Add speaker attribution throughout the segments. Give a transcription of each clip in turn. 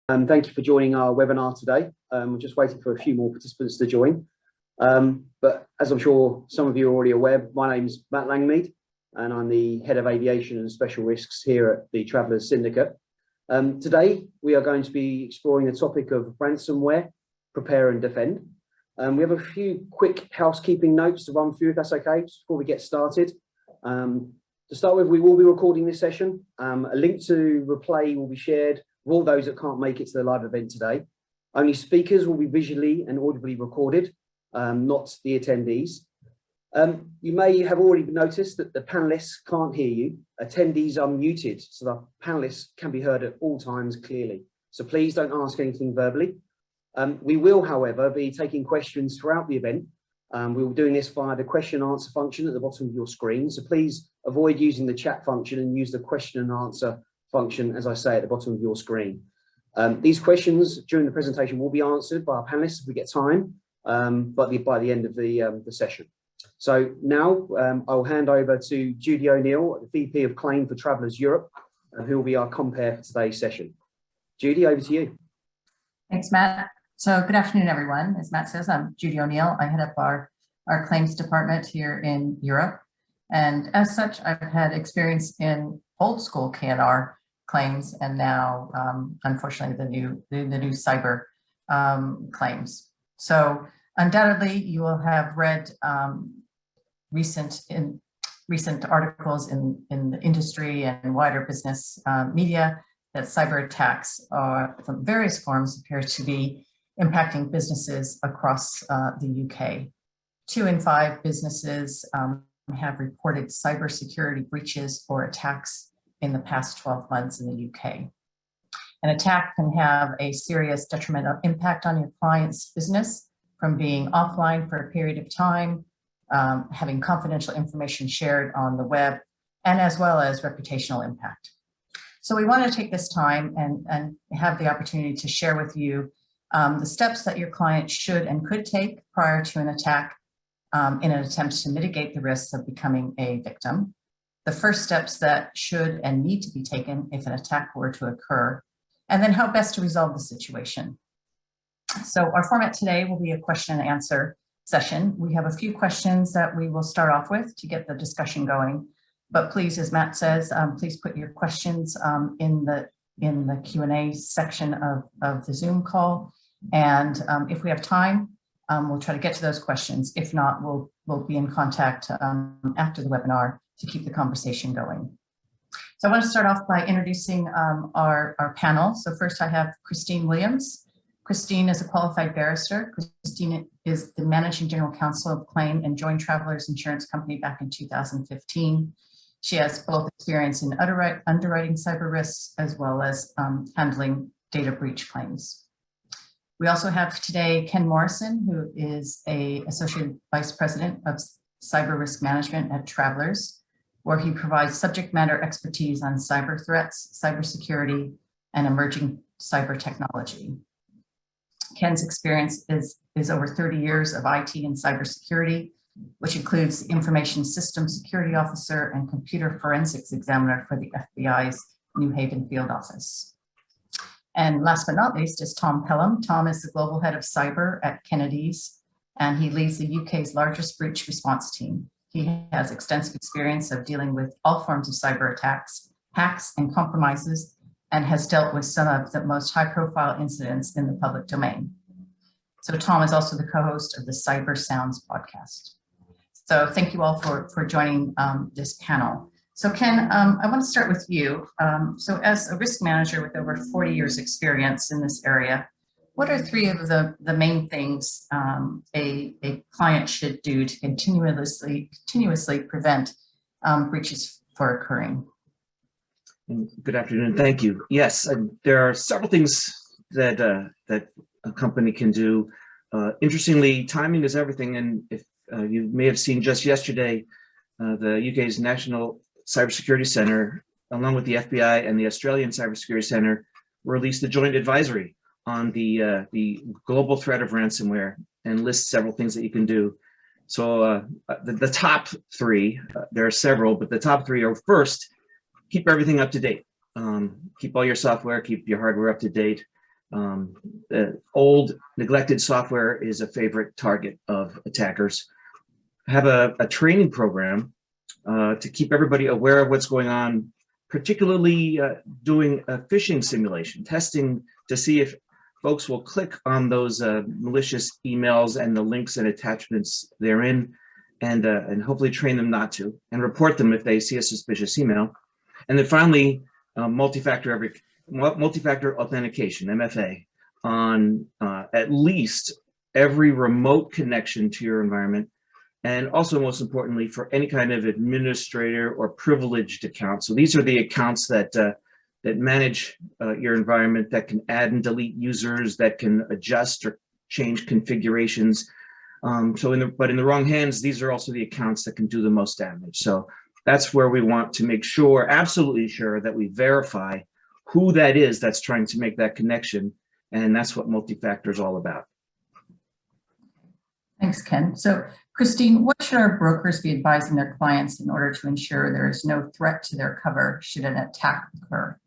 Speaker 1: Thank you for joining our webinar today. We're just waiting for a few more participants to join. But as I'm sure some of you are already aware, my name is Matt Langmead, and I'm the Head of Aviation and Special Risks here at the Travellers Syndicate. Today, we are going to be exploring the topic of ransomware, prepare and defend. We have a few quick housekeeping notes to run through, if that's okay, just before we get started. To start with, we will be recording this session. A link to replay will be shared for all those that can't make it to the live event today. Only speakers will be visually and audibly recorded, not the attendees. You may have already noticed that the panelists can't hear you. Attendees are muted, so the panelists can be heard at all times clearly. So please don't ask anything verbally. We will, however, be taking questions throughout the event. We'll be doing this via the question and answer function at the bottom of your screen. So please avoid using the chat function and use the question and answer function, as I say, at the bottom of your screen. These questions during the presentation will be answered by our panelists if we get time, but by the end of the session. So now I'll hand over to Judy O'Neill, the VP of Claim for Travellers Europe, who will be our compere for today's session. Judy, over to you.
Speaker 2: Thanks, Matt. So good afternoon, everyone. As Matt says, I'm Judy O'Neill. I head up our claims department here in Europe. And as such, I've had experience in old school KNR claims and now, unfortunately, the new cyber claims. So undoubtedly, you will have read recent articles in the industry and wider business media that cyber attacks from various forms appear to be impacting businesses across the UK. 2 in 5 businesses have reported cybersecurity breaches or attacks in the past 12 months in the UK. An attack can have a serious detrimental impact on your client's business, from being offline for a period of time, having confidential information shared on the web, and as well as reputational impact. So we want to take this time and have the opportunity to share with you the steps that your client should and could take prior to an attack in an attempt to mitigate the risks of becoming a victim, the first steps that should and need to be taken if an attack were to occur, and then how best to resolve the situation. So our format today will be a question and answer session. We have a few questions that we will start off with to get the discussion going. But please, as Matt says, please put your questions in the Q&A section of the Zoom call. And if we have time, we'll try to get to those questions. If not, we'll be in contact after the webinar to keep the conversation going. So I want to start off by introducing our panel. So first I have Christine Williams. Christine is a qualified barrister. Christine is the Managing General Counsel of Claim and joined Travellers Insurance Company back in 2015. She has both experience in underwriting cyber risks as well as handling data breach claims. We also have today Ken Morrison, who is an Associate Vice President of Cyber Risk Management at Travellers, where he provides subject matter expertise on cyber threats, cybersecurity, and emerging cyber technology. Ken's experience is over 30 years of IT and cybersecurity, which includes Information Systems Security Officer and Computer Forensics Examiner for the FBI's New Haven Field Office. And last but not least is Tom Pelham. Tom is the Global Head of Cyber at Kennedy's, and he leads the UK's largest breach response team. He has extensive experience of dealing with all forms of cyber attacks, hacks, and compromises, and has dealt with some of the most high-profile incidents in the public domain. So Tom is also the co-host of the Cyber Sounds podcast. So thank you all for joining this panel. So Ken, I want to start with you. So as a risk manager with over 40 years experience in this area, what are 3 of the main things a client should do to continuously prevent breaches from occurring?
Speaker 3: Good afternoon, thank you. Yes, there are several things that a company can do. Interestingly, timing is everything, and if you may have seen just yesterday, the UK's National Cybersecurity Center, along with the FBI and the Australian Cybersecurity Center, released a joint advisory on the global threat of ransomware and lists several things that you can do. So the top 3, there are several, but the top 3 are: first, keep everything up to date. Keep all your software, keep your hardware up to date. Old neglected software is a favorite target of attackers. Have a training program to keep everybody aware of what's going on, particularly doing a phishing simulation, testing to see if folks will click on those malicious emails and the links and attachments therein, and hopefully train them not to, and report them if they see a suspicious email. And then finally, multi-factor authentication, MFA, on at least every remote connection to your environment, and also most importantly for any kind of administrator or privileged account. So these are the accounts that that manage your environment, that can add and delete users, that can adjust or change configurations. But in the wrong hands, these are also the accounts that can do the most damage. So that's where we want to make sure, absolutely sure, that we verify who that is that's trying to make that connection. And that's what multi-factor is all about.
Speaker 2: Thanks, Ken. So Christine, what should our brokers be advising their clients in order to ensure there is no threat to their cover should an attack occur?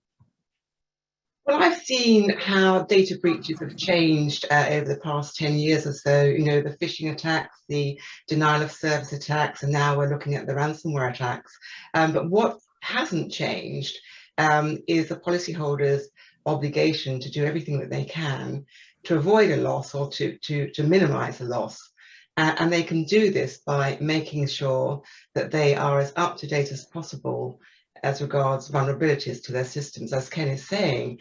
Speaker 4: Well, I've seen how data breaches have changed over the past 10 years or so. You know, the phishing attacks, the denial of service attacks, and now we're looking at the ransomware attacks. But what hasn't changed is the policyholders' obligation to do everything that they can to avoid a loss or to minimize a loss. And they can do this by making sure that they are as up to date as possible as regards vulnerabilities to their systems. As Ken is saying,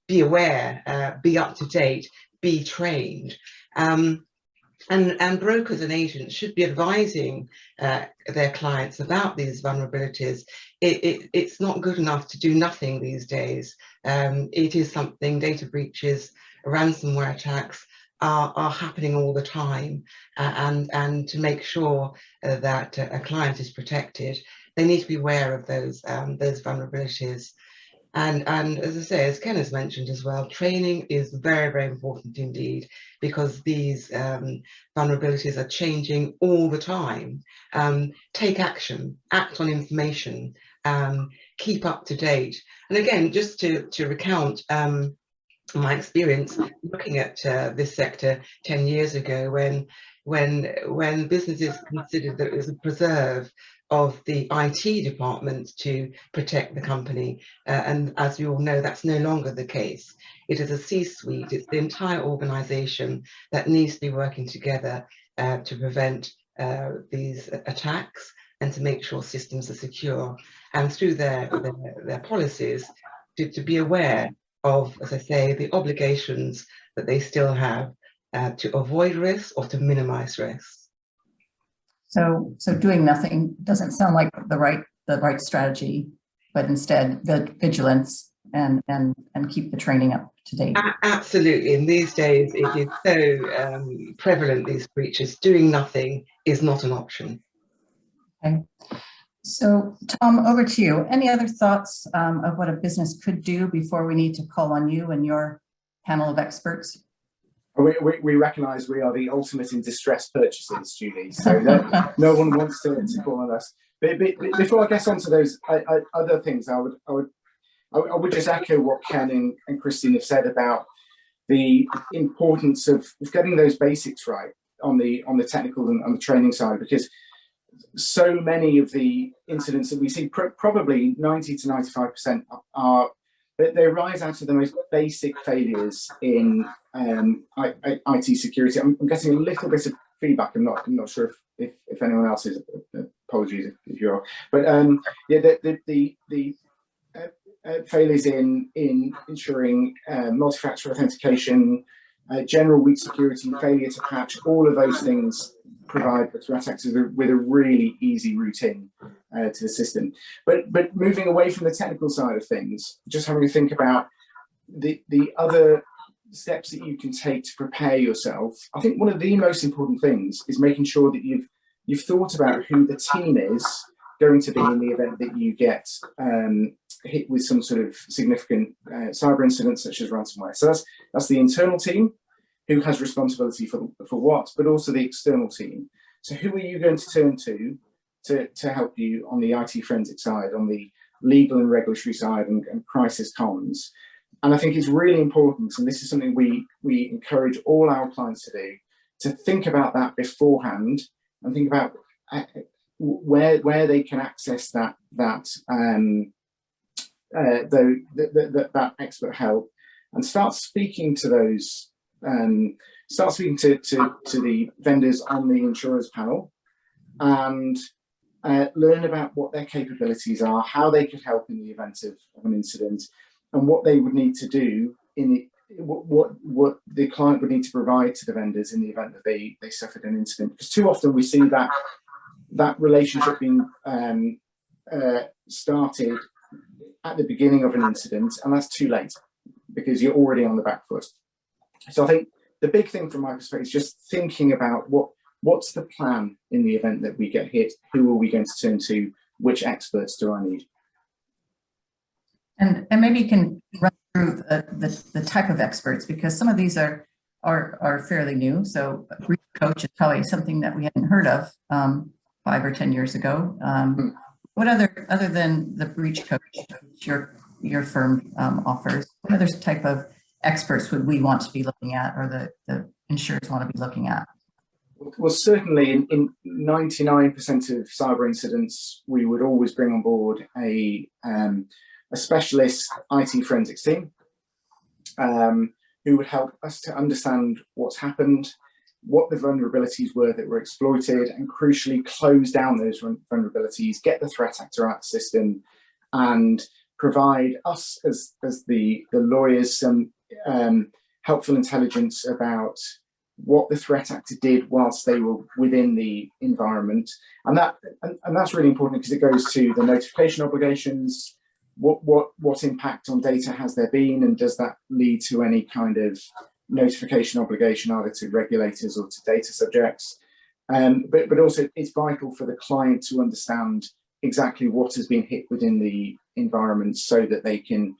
Speaker 4: be aware, be up to date, be trained. And brokers and agents should be advising their clients about these vulnerabilities. It's not good enough to do nothing these days. It is something, data breaches, ransomware attacks are happening all the time. And to make sure that a client is protected, they need to be aware of those vulnerabilities. And as I say, as Ken has mentioned as well, training is very, very important indeed, because these vulnerabilities are changing all the time. Take action, act on information, keep up to date. And again, just to recount my experience looking at this sector 10 years ago, when businesses considered that it was a preserve of the IT department to protect the company. And as you all know, that's no longer the case. It is a C-suite, it's the entire organization that needs to be working together to prevent these attacks and to make sure systems are secure. And through their policies, to be aware of, as I say, the obligations that they still have to avoid risks or to minimize risks.
Speaker 2: So doing nothing doesn't sound like the right strategy, but instead the vigilance and keep the training up to date.
Speaker 4: Absolutely, and these days it is so prevalent, these breaches. Doing nothing is not an option.
Speaker 2: Okay. So Tom, over to you. Any other thoughts of what a business could do before we need to call on you and your panel of experts?
Speaker 5: We recognise we are the ultimate in distressed purchases, Julie, so no one wants to call on us. But before I get on to those other things, I would just echo what Ken and Christine have said about the importance of getting those basics right on the technical and on the training side, because so many of the incidents that we see, probably 90 to 95%, they arise out of the most basic failures in IT security. I'm getting a little bit of feedback. I'm not sure if anyone else is. Apologies if you are. But yeah, the failures in ensuring multi-factor authentication, general weak security, failure to patch, all of those things provide the threat actors with a really easy route in to the system. But moving away from the technical side of things, just having to think about the other steps that you can take to prepare yourself. I think one of the most important things is making sure that you've thought about who the team is going to be in the event that you get hit with some sort of significant cyber incident such as ransomware. So that's the internal team, who has responsibility for what, but also the external team. So who are you going to turn to help you on the IT forensic side, on the legal and regulatory side, and crisis comms? And I think it's really important, and this is something we encourage all our clients to do, to think about that beforehand and think about where they can access that expert help, and start speaking to those, start speaking to the vendors on the insurers panel, and learn about what their capabilities are, how they could help in the event of an incident, and what they would need to do what the client would need to provide to the vendors in the event that they suffered an incident. Because too often we see that relationship being started at the beginning of an incident, and that's too late because you're already on the back foot. So I think the big thing from my perspective is just thinking about what's the plan in the event that we get hit, who are we going to turn to, which experts do I need?
Speaker 2: And maybe you can run through the type of experts, because some of these are fairly new. So a breach coach is probably something that we hadn't heard of 5 or 10 years ago. What other than the breach coach your firm offers, what other type of experts would we want to be looking at, or the insurers want to be looking at?
Speaker 5: Well, certainly in 99% of cyber incidents, we would always bring on board a specialist IT forensics team who would help us to understand what's happened, what the vulnerabilities were that were exploited, and crucially close down those vulnerabilities, get the threat actor out of the system, and provide us as the lawyers some helpful intelligence about what the threat actor did whilst they were within the environment. And that's really important because it goes to the notification obligations. What impact on data has there been, and does that lead to any kind of notification obligation either to regulators or to data subjects? But also it's vital for the client to understand exactly what has been hit within the environment, so that they can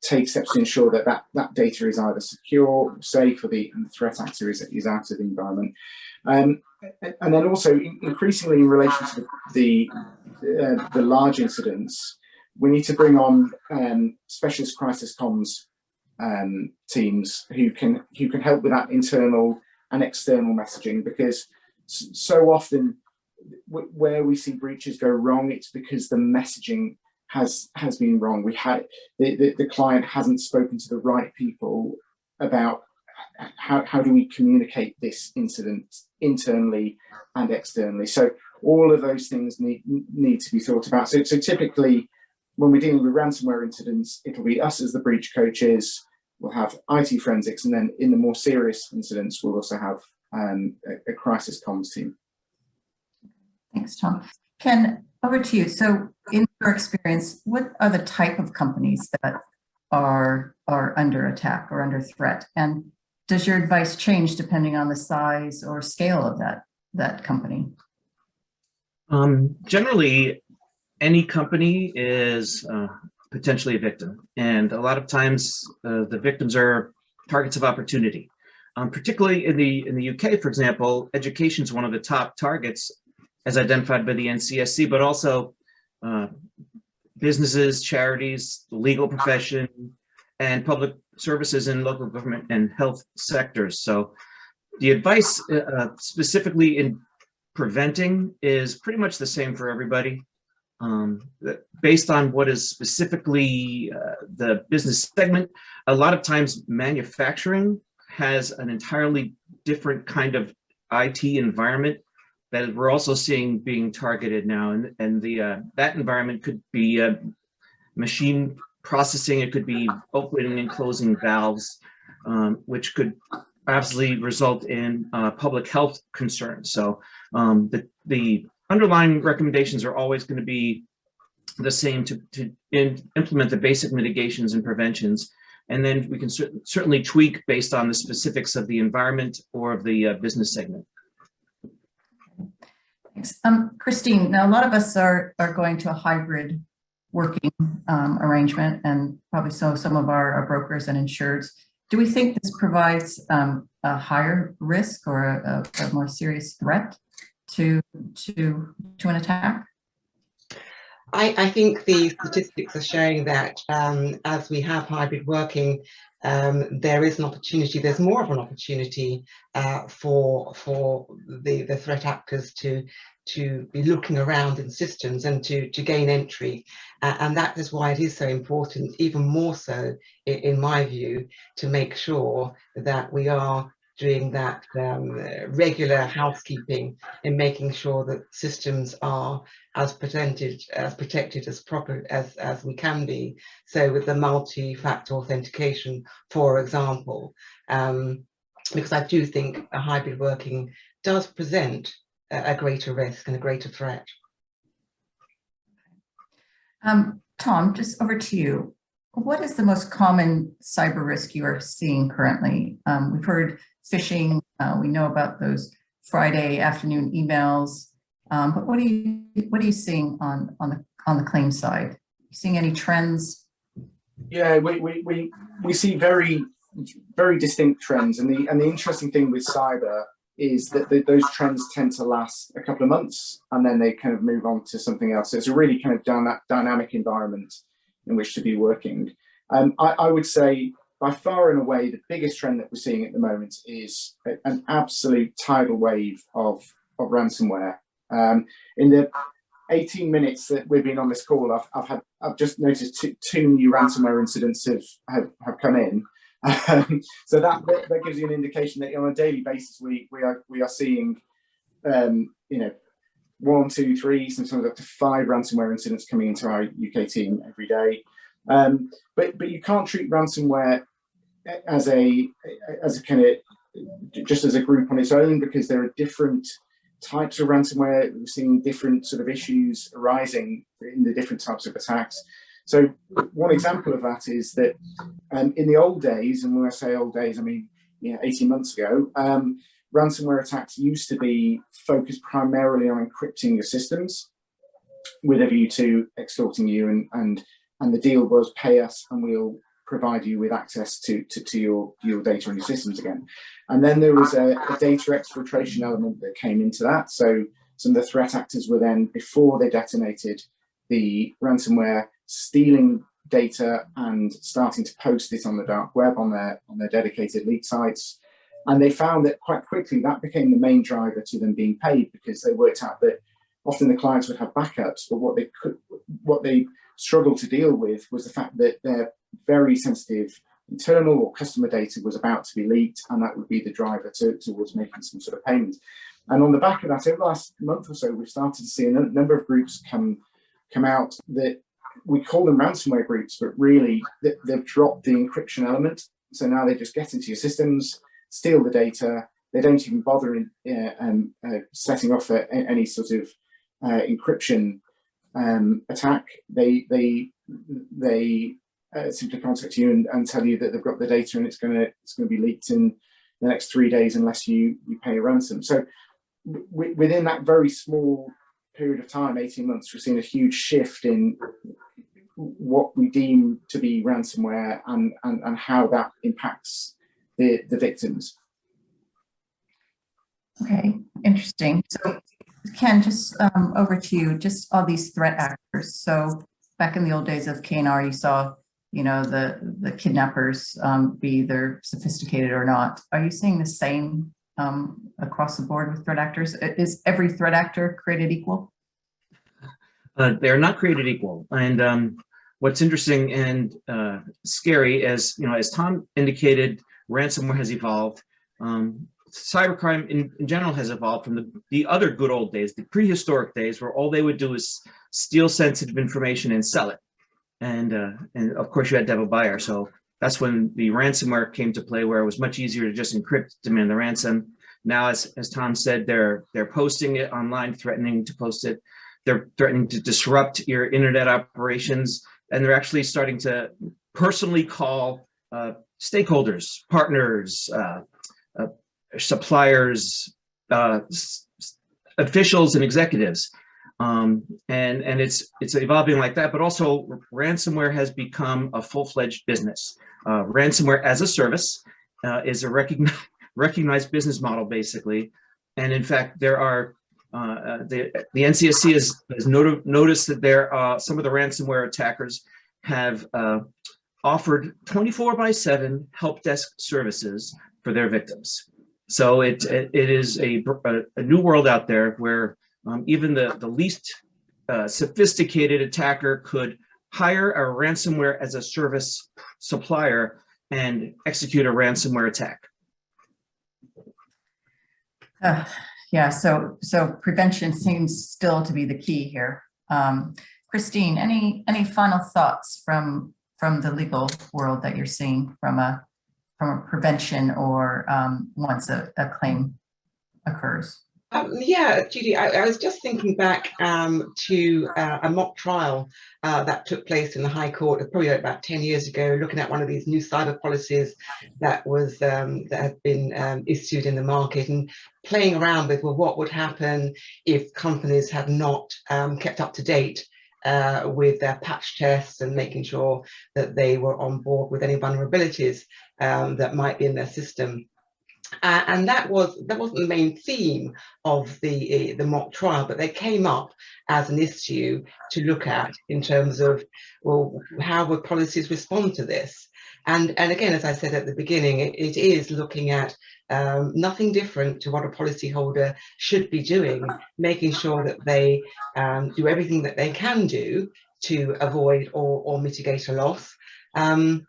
Speaker 5: take steps to ensure that data is either secure or safe, or the threat actor is out of the environment. And then also increasingly in relation to the large incidents, we need to bring on specialist crisis comms teams who can help with that internal and external messaging, because so often where we see breaches go wrong, it's because the messaging has been wrong. The client hasn't spoken to the right people about how do we communicate this incident internally and externally. So all of those things need to be thought about. So typically, when we're dealing with ransomware incidents, it'll be us as the breach coaches. We'll have IT forensics, and then in the more serious incidents, we'll also have a crisis comms team.
Speaker 2: Thanks, Tom. Ken, over to you. So in your experience, what are the type of companies that are under attack or under threat? And does your advice change depending on the size or scale of that company?
Speaker 3: Generally, any company is potentially a victim. And a lot of times the victims are targets of opportunity. Particularly in the UK, for example, education is one of the top targets as identified by the NCSC, but also businesses, charities, the legal profession, and public services in local government and health sectors. So the advice specifically in preventing is pretty much the same for everybody. Based on what is specifically the business segment, a lot of times manufacturing has an entirely different kind of IT environment that we're also seeing being targeted now, and that environment could be machine processing, it could be opening and closing valves, which could absolutely result in public health concerns. So the underlying recommendations are always going to be the same to implement the basic mitigations and preventions, and then we can certainly tweak based on the specifics of the environment or of the business segment.
Speaker 2: Thanks. Christine, now a lot of us are going to a hybrid working arrangement, and probably so some of our brokers and insureds. Do we think this provides a higher risk or a more serious threat to an attack?
Speaker 4: I think the statistics are showing that as we have hybrid working, there is an opportunity, there's more of an opportunity for the threat actors to be looking around in systems and to gain entry. And that is why it is so important, even more so in my view, to make sure that we are doing that regular housekeeping in making sure that systems are as protected as we can be. So with the multi-factor authentication, for example, because I do think a hybrid working does present a greater risk and a greater threat.
Speaker 2: Tom, just over to you. What is the most common cyber risk you are seeing currently? We've heard phishing. We know about those Friday afternoon emails. But what are you seeing on the claim side? You seeing any trends?
Speaker 5: Yeah, we see very distinct trends, and the interesting thing with cyber is that those trends tend to last a couple of months and then they kind of move on to something else. So it's a really kind of dynamic environment in which to be working. I would say by far and away the biggest trend that we're seeing at the moment is an absolute tidal wave of ransomware. In the 18 minutes that we've been on this call, I've just noticed two new ransomware incidents have come in. So that gives you an indication that on a daily basis we are seeing 1, 2, 3, sometimes up to 5 ransomware incidents coming into our UK team every day. But you can't treat ransomware as a kind of just as a group on its own, because there are different types of ransomware. We're seeing different sort of issues arising in the different types of attacks. So one example of that is that in the old days, and when I say old days, I mean 18 months ago, ransomware attacks used to be focused primarily on encrypting your systems with a view to extorting you, and the deal was pay us and we'll provide you with access to your data and your systems again. And then there was a data exfiltration element that came into that. So some of the threat actors were then, before they detonated the ransomware, stealing data and starting to post it on the dark web on their dedicated leak sites. And they found that quite quickly that became the main driver to them being paid, because they worked out that often the clients would have backups, but what they struggled to deal with was the fact that their very sensitive internal or customer data was about to be leaked, and that would be the driver towards making some sort of payment. And on the back of that, over the last month or so, we've started to see a number of groups come out that we call them ransomware groups, but really they've dropped the encryption element. So now they just get into your systems, steal the data. They don't even bother setting off any sort of encryption attack. They simply contact you and tell you that they've got the data and it's going to be leaked in the next 3 days unless you pay a ransom. So within that very small period of time, 18 months, we've seen a huge shift in what we deem to be ransomware and how that impacts the victims.
Speaker 2: Okay, interesting. So Ken, just over to you, just all these threat actors. So back in the old days of KNR, you saw, the kidnappers, be either sophisticated or not. Are you seeing the same across the board with threat actors? Is every threat actor created equal?
Speaker 3: They're not created equal. And what's interesting and scary, as Tom indicated, ransomware has evolved. Cybercrime in general has evolved from the other good old days, the prehistoric days, where all they would do is steal sensitive information and sell it. And of course you had to have a buyer. So that's when the ransomware came to play, where it was much easier to just encrypt, demand the ransom. Now, as Tom said, they're posting it online, threatening to post it. They're threatening to disrupt your internet operations, and they're actually starting to personally call stakeholders, partners, suppliers, officials, and executives. And it's evolving like that, but also ransomware has become a full-fledged business. Ransomware as a service is a recognized business model, basically. And in fact, there are The NCSC has noticed that some of the ransomware attackers have offered 24/7 help desk services for their victims. So it is a new world out there where even the least sophisticated attacker could hire a ransomware as a service supplier and execute a ransomware attack.
Speaker 2: Yeah, so prevention seems still to be the key here. Christine, any final thoughts from the legal world that you're seeing from a prevention or once a claim occurs?
Speaker 4: Yeah, Judy, I was just thinking back to a mock trial that took place in the High Court probably about 10 years ago, looking at one of these new cyber policies that was that had been issued in the market, and playing around with, well, what would happen if companies had not kept up to date with their patch tests and making sure that they were on board with any vulnerabilities that might be in their system. And that wasn't the main theme of the mock trial, but they came up as an issue to look at in terms of, well, how would policies respond to this? And again, as I said at the beginning, it is looking at nothing different to what a policyholder should be doing, making sure that they do everything that they can do to avoid or mitigate a loss. And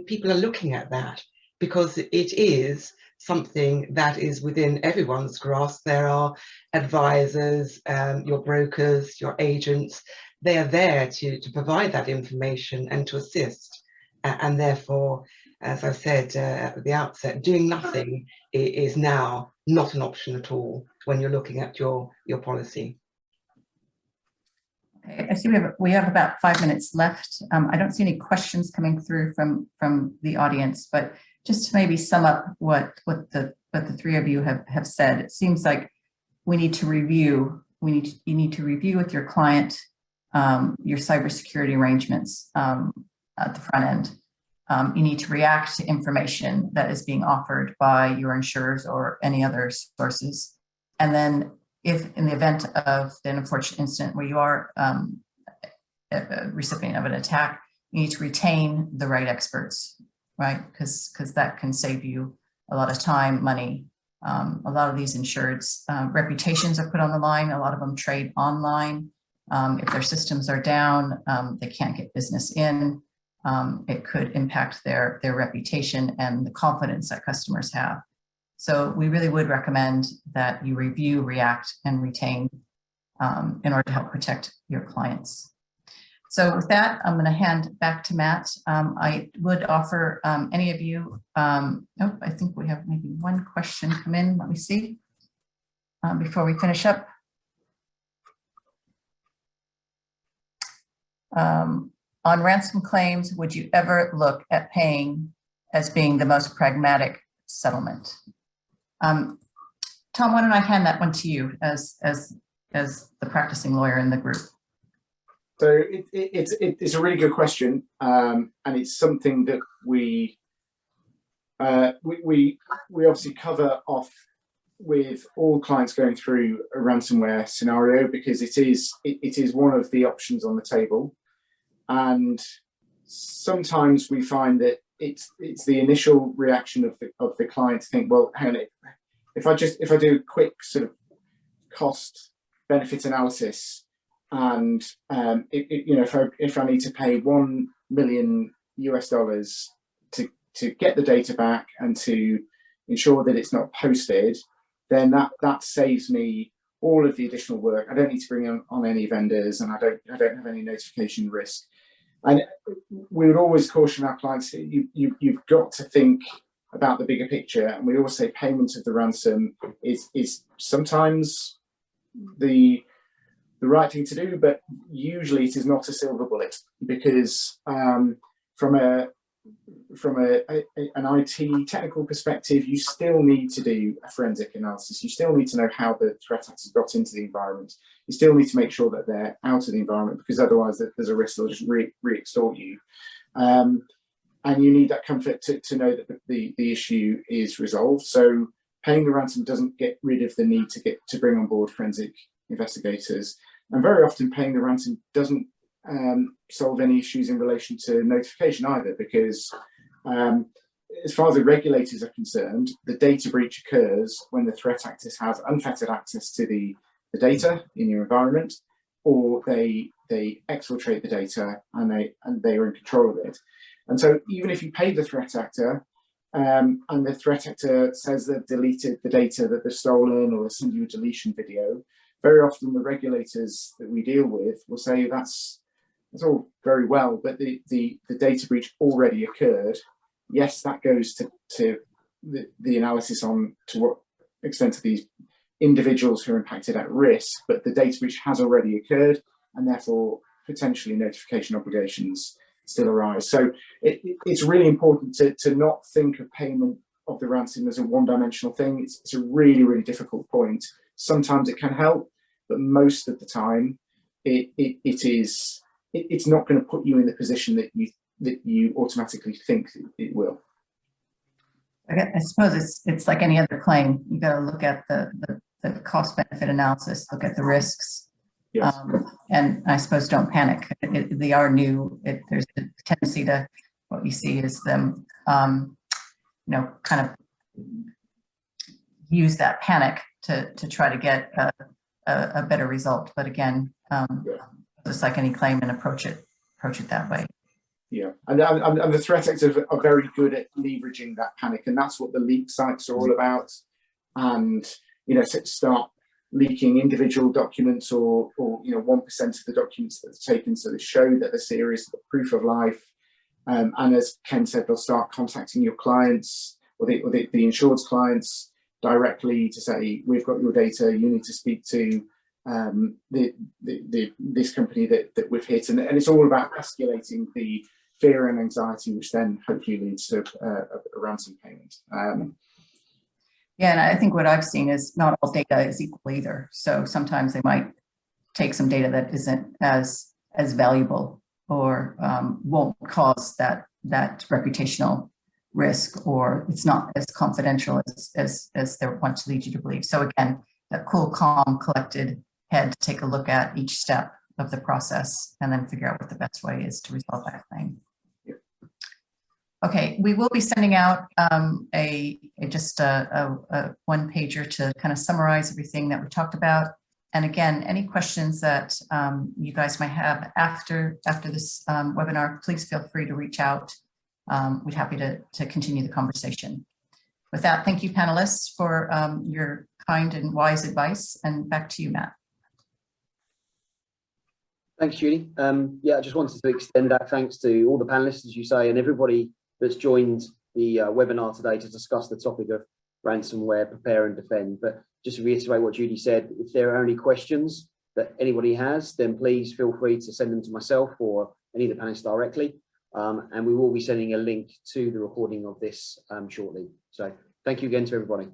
Speaker 4: people are looking at that, because it is something that is within everyone's grasp. There are advisors, your brokers, your agents, they are there to provide that information and to assist. And therefore, as I said at the outset, doing nothing is now not an option at all when you're looking at your policy.
Speaker 2: I see we have about 5 minutes left. I don't see any questions coming through from the audience, but just to maybe sum up what the three of you have said, it seems like we need to review. You need to review with your client your cybersecurity arrangements at the front end. You need to react to information that is being offered by your insurers or any other sources, and then, if in the event of an unfortunate incident where you are a recipient of an attack, you need to retain the right experts, right? Because that can save you a lot of time, money. A lot of these insureds, reputations are put on the line. A lot of them trade online. If their systems are down, they can't get business in. It could impact their reputation and the confidence that customers have. So we really would recommend that you review, react, and retain in order to help protect your clients. So with that, I'm going to hand back to Matt. I would offer any of you, oh, I think we have maybe one question come in. Let me see before we finish up. On ransom claims, would you ever look at paying as being the most pragmatic settlement? Tom, why don't I hand that one to you as the practicing lawyer in the group?
Speaker 5: So it's a really good question, and it's something that we obviously cover off with all clients going through a ransomware scenario, because it is one of the options on the table. And sometimes we find that it's the initial reaction of the client to think, well, hang on, if I do a quick sort of cost benefit analysis, and if I need to pay $1 million to get the data back and to ensure that it's not posted, then that saves me all of the additional work. I don't need to bring on any vendors, and I don't have any notification risk. And we would always caution our clients that you've got to think about the bigger picture. And we always say payment of the ransom is sometimes the right thing to do, but usually it is not a silver bullet, because from an IT technical perspective, you still need to do a forensic analysis. You still need to know how the threat actors got into the environment. You still need to make sure that they're out of the environment, because otherwise there's a risk they'll just re-extort you. And you need that comfort to know that the issue is resolved. So paying the ransom doesn't get rid of the need to bring on board forensic investigators. And very often paying the ransom doesn't solve any issues in relation to notification either, because as far as the regulators are concerned, the data breach occurs when the threat actors have unfettered access to the data in your environment, or they exfiltrate the data and they are in control of it. And so even if you pay the threat actor, and the threat actor says they've deleted the data that they've stolen, or they send you a deletion video, very often the regulators that we deal with will say that's all very well, but the data breach already occurred. Yes, that goes to the analysis on to what extent of these individuals who are impacted at risk, but the data breach has already occurred, and therefore potentially notification obligations still arise. So it's really important to not think of payment of the ransom as a one-dimensional thing. It's a really, really difficult point. Sometimes it can help, but most of the time it's not going to put you in the position that you automatically think it will.
Speaker 2: I suppose it's like any other claim. You got to look at the cost benefit analysis, look at the risks.
Speaker 5: Yes.
Speaker 2: And I suppose don't panic. They are new. There's a tendency to, what you see is them, kind of use that panic to try to get a better result. But again, just like any claim, and approach it that way.
Speaker 5: Yeah, and the threat actors are very good at leveraging that panic, and that's what the leak sites are all about. And start leaking individual documents or 1% of the documents that are taken, so they show that they're serious, the proof of life. And as Ken said, they'll start contacting your clients or the insured's clients directly to say, we've got your data, you need to speak to this company that we've hit. And it's all about escalating the fear and anxiety, which then hopefully leads to a ransom payment.
Speaker 2: Yeah, and I think what I've seen is not all data is equal either. So sometimes they might take some data that isn't as valuable, or won't cause that reputational risk, or it's not as confidential as they want to lead you to believe. So again, that cool, calm, collected head to take a look at each step of the process and then figure out what the best way is to resolve that claim. Okay, we will be sending out just a one pager to kind of summarize everything that we talked about. And again, any questions that you guys might have after this webinar, please feel free to reach out. We'd be happy to continue the conversation. With that, thank you, panelists, for your kind and wise advice. And back to you, Matt.
Speaker 1: Thanks, Judy. Yeah, I just wanted to extend that thanks to all the panelists, as you say, and everybody that's joined the webinar today to discuss the topic of ransomware, prepare and defend. But just to reiterate what Judy said, if there are any questions that anybody has, then please feel free to send them to myself or any of the panelists directly. And we will be sending a link to the recording of this shortly. So thank you again to everybody.